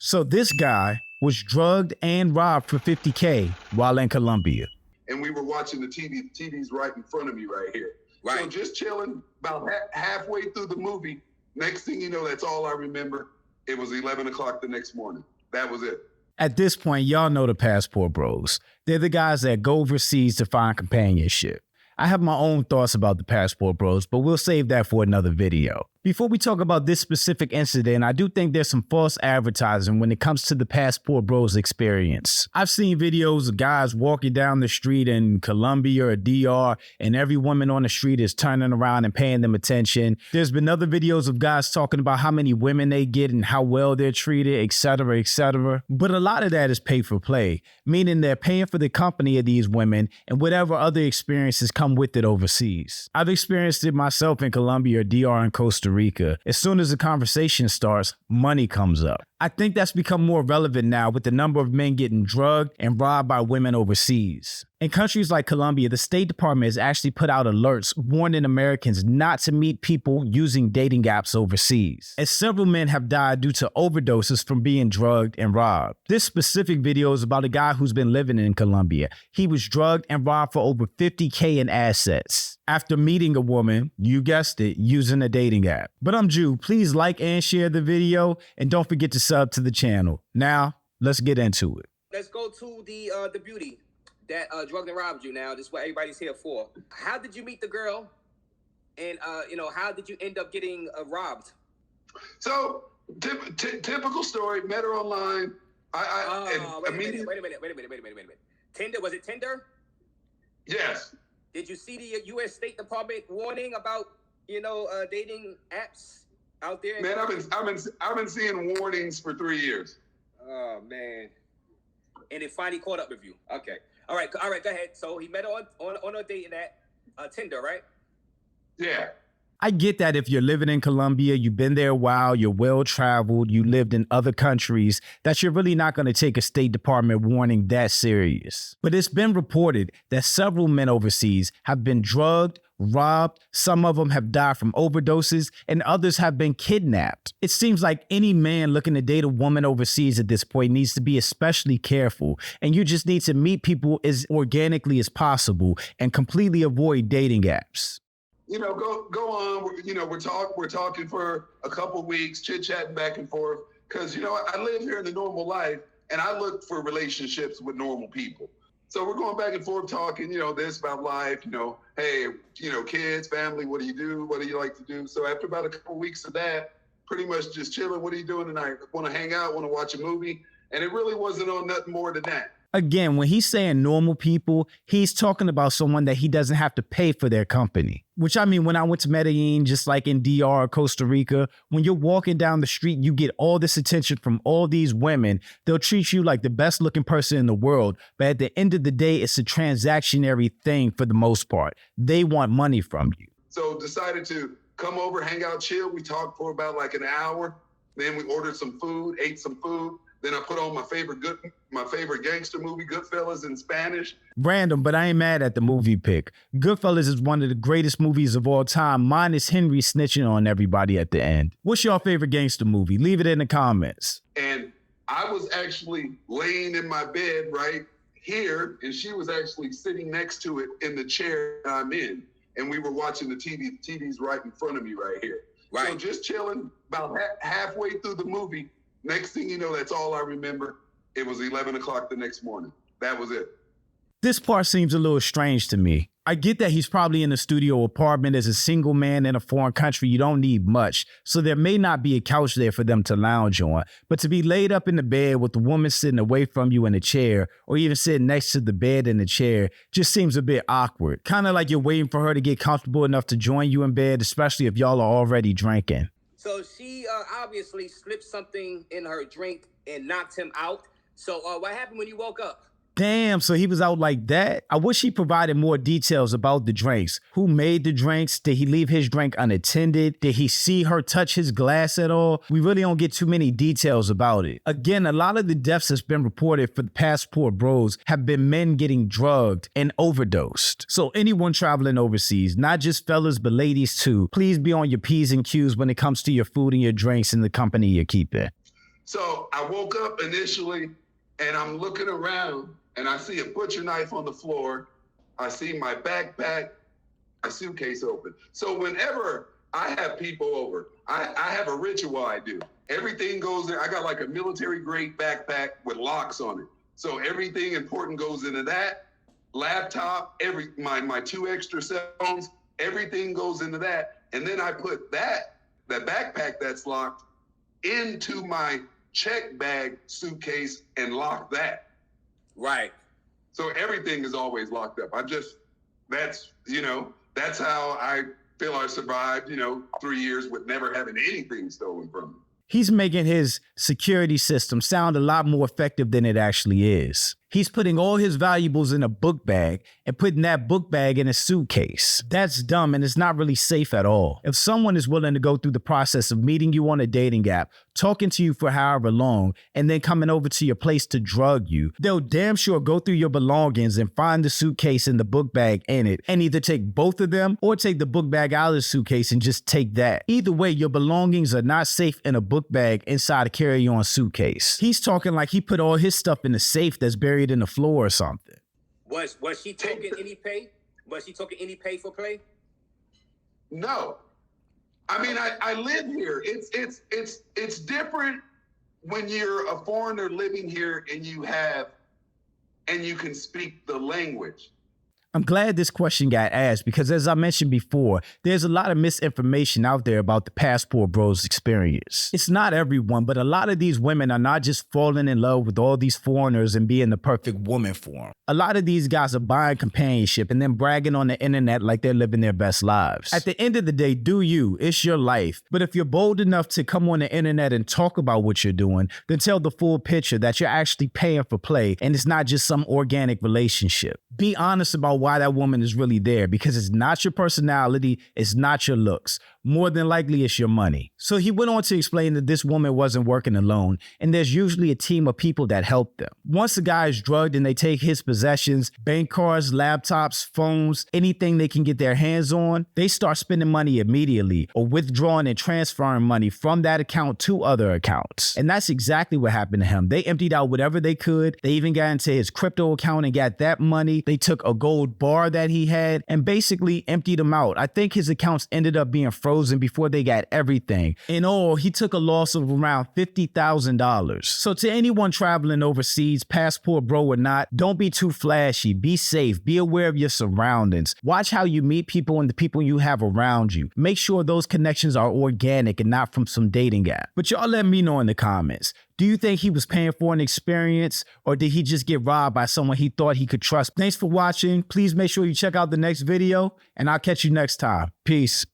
So this guy was drugged and robbed for $50K while in Colombia. And we were watching the TV's right in front of me right here. Right. So just chilling, about halfway through the movie, next thing you know, that's all I remember. It was 11 o'clock the next morning. That was it. At this point, y'all know the passport bros. They're the guys that go overseas to find companionship. I have my own thoughts about the passport bros, but we'll save that for another video. Before we talk about this specific incident, I do think there's some false advertising when it comes to the passport bros experience. I've seen videos of guys walking down the street in Colombia or DR, and every woman on the street is turning around and paying them attention. There's been other videos of guys talking about how many women they get and how well they're treated, etc., etc. But a lot of that is pay for play, meaning they're paying for the company of these women and whatever other experiences come with it overseas. I've experienced it myself in Colombia or DR and Costa Rica. As soon as the conversation starts, money comes up. I think that's become more relevant now with the number of men getting drugged and robbed by women overseas. In countries like Colombia, the State Department has actually put out alerts warning Americans not to meet people using dating apps overseas, as several men have died due to overdoses from being drugged and robbed. This specific video is about a guy who's been living in Colombia. He was drugged and robbed for over $50K in assets after meeting a woman, you guessed it, using a dating app. But I'm Jew. Please like and share the video, and don't forget to sub to the channel. Now, let's get into it. Let's go to the beauty that drugged and robbed you. Now, this is what everybody's here for. How did you meet the girl? And, how did you end up getting robbed? So, typical story, met her online. Wait a minute. Tinder, was it Tinder? Yes. Did you see the U.S. State Department warning about, dating apps out there? Man, I've been seeing warnings for 3 years. Oh, man. And it finally caught up with you. Okay. All right, go ahead. So he met on a dating app, Tinder, right? Yeah. I get that if you're living in Colombia, you've been there a while, you're well-traveled, you lived in other countries, that you're really not going to take a State Department warning that serious. But it's been reported that several men overseas have been drugged, robbed, some of them have died from overdoses, and others have been kidnapped. It seems like any man looking to date a woman overseas at this point needs to be especially careful, and you just need to meet people as organically as possible and completely avoid dating apps. Go on. We're talking for a couple of weeks, chit-chatting back and forth, because, I live here in the normal life, and I look for relationships with normal people. So we're going back and forth talking, this about life, hey, kids, family, what do you do? What do you like to do? So after about a couple of weeks of that, pretty much just chilling. What are you doing tonight? Want to hang out? Want to watch a movie? And it really wasn't on nothing more than that. Again, when he's saying normal people, he's talking about someone that he doesn't have to pay for their company. Which, I mean, when I went to Medellin, just like in DR or Costa Rica, when you're walking down the street, you get all this attention from all these women. They'll treat you like the best looking person in the world. But at the end of the day, it's a transactionary thing for the most part. They want money from you. So decided to come over, hang out, chill. We talked for about like an hour. Then we ordered some food, ate some food. Then I put on my favorite gangster movie, Goodfellas, in Spanish. Random, but I ain't mad at the movie pick. Goodfellas is one of the greatest movies of all time, minus Henry snitching on everybody at the end. What's your favorite gangster movie? Leave it in the comments. And I was actually laying in my bed right here, and she was actually sitting next to it in the chair I'm in. And we were watching the TV's right in front of me right here. Right. So just chilling, about halfway through the movie. Next thing you know, that's all I remember. It was 11 o'clock the next morning. That was it. This part seems a little strange to me. I get that he's probably in a studio apartment as a single man in a foreign country. You don't need much. So there may not be a couch there for them to lounge on. But to be laid up in the bed with the woman sitting away from you in a chair, or even sitting next to the bed in the chair, just seems a bit awkward. Kind of like you're waiting for her to get comfortable enough to join you in bed, especially if y'all are already drinking. So she obviously slipped something in her drink and knocked him out. So what happened when you woke up? Damn, so he was out like that? I wish he provided more details about the drinks. Who made the drinks? Did he leave his drink unattended? Did he see her touch his glass at all? We really don't get too many details about it. Again, a lot of the deaths that's been reported for the passport bros have been men getting drugged and overdosed. So anyone traveling overseas, not just fellas, but ladies too, please be on your P's and Q's when it comes to your food and your drinks and the company you're keeping. So I woke up initially and I'm looking around and I see a butcher knife on the floor. I see my backpack, my suitcase open. So whenever I have people over, I have a ritual I do. Everything goes there. I got like a military grade backpack with locks on it. So everything important goes into that. Laptop, my 2 extra cell phones, everything goes into that. And then I put that backpack that's locked into my check bag suitcase and lock that. Right. So everything is always locked up. That's how I feel I survived, 3 years with never having anything stolen from me. He's making his security system sound a lot more effective than it actually is. He's putting all his valuables in a book bag and putting that book bag in a suitcase. That's dumb and it's not really safe at all. If someone is willing to go through the process of meeting you on a dating app, talking to you for however long, and then coming over to your place to drug you, they'll damn sure go through your belongings and find the suitcase and the book bag in it, and either take both of them or take the book bag out of the suitcase and just take that. Either way, your belongings are not safe in a book bag inside a carry-on suitcase. He's talking like he put all his stuff in a safe that's buried in the floor or something. Was she taking any pay? Was she taking any pay for play? No. I mean, I live here. It's different when you're a foreigner living here and you can speak the language. I'm glad this question got asked because, as I mentioned before, there's a lot of misinformation out there about the Passport Bros experience. It's not everyone, but a lot of these women are not just falling in love with all these foreigners and being the perfect woman for them. A lot of these guys are buying companionship and then bragging on the internet like they're living their best lives. At the end of the day, do you. It's your life. But if you're bold enough to come on the internet and talk about what you're doing, then tell the full picture that you're actually paying for play and it's not just some organic relationship. Be honest about why that woman is really there, because it's not your personality, it's not your looks. More than likely, it's your money. So he went on to explain that this woman wasn't working alone, and there's usually a team of people that help them. Once the guy is drugged and they take his possessions, bank cards, laptops, phones, anything they can get their hands on, they start spending money immediately or withdrawing and transferring money from that account to other accounts. And that's exactly what happened to him. They emptied out whatever they could. They even got into his crypto account and got that money. They took a gold bar that he had and basically emptied them out. I think his accounts ended up being frozen before they got everything. In all, he took a loss of around $50,000. So to anyone traveling overseas, passport bro or not, don't be too flashy. Be safe. Be aware of your surroundings. Watch how you meet people and the people you have around you. Make sure those connections are organic and not from some dating app. But y'all let me know in the comments. Do you think he was paying for an experience, or did he just get robbed by someone he thought he could trust? Thanks for watching. Please make sure you check out the next video, and I'll catch you next time. Peace.